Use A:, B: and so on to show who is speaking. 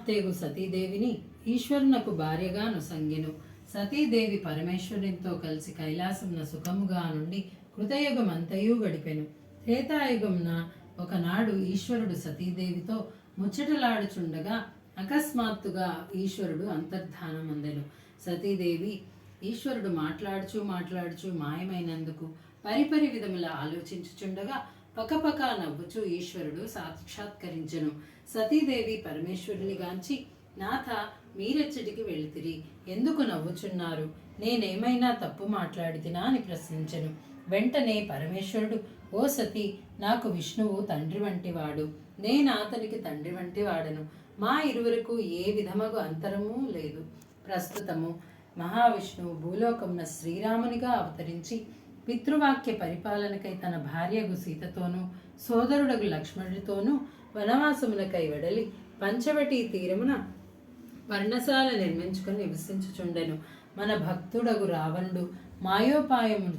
A: కుమార్తెగు సతీదేవిని ఈశ్వరునకు భార్యగా నొసంగెను. సతీదేవి పరమేశ్వరునితో కలిసి కైలాసమున సుఖముగా నుండి కృతయుగమంతయు గడిపెను. త్రేతాయుగమున ఒకనాడు ఈశ్వరుడు సతీదేవితో ముచ్చటలాడుచుండగా అకస్మాత్తుగా ఈశ్వరుడు అంతర్ధానమందెను. సతీదేవి ఈశ్వరుడు మాట్లాడుచూ మాయమైనందుకు పరిపరి విధముల ఆలోచించుచుండగా పకపక నవ్వుచూ ఈశ్వరుడు సాక్షాత్కరించెను. సతీదేవి పరమేశ్వరుని గాంచి, నాథ, మీరెచ్చటికి వెళితిరి, ఎందుకు నవ్వుచున్నారు? నేనేమైనా తప్పు మాట్లాడితినా అని ప్రశ్నించెను. వెంటనే పరమేశ్వరుడు, ఓ సతీ, నాకు విష్ణువు తండ్రి వంటివాడు, నేనాతనికి తండ్రి వంటి వాడను. మా ఇరువురకు ఏ విధమగు అంతరము లేదు. ప్రస్తుతము మహావిష్ణువు భూలోకమున శ్రీరామునిగా అవతరించి పితృవాక్య పరిపాలనకై తన భార్యగు సీతతోనూ సోదరుడగు లక్ష్మణుడితోనూ వనవాసమునకై వెడలి పంచవటీ తీరమున పర్ణశాల నిర్మించుకొని నివసించుచుండెను. మన భక్తుడగు రావణుడు మాయోపాయమును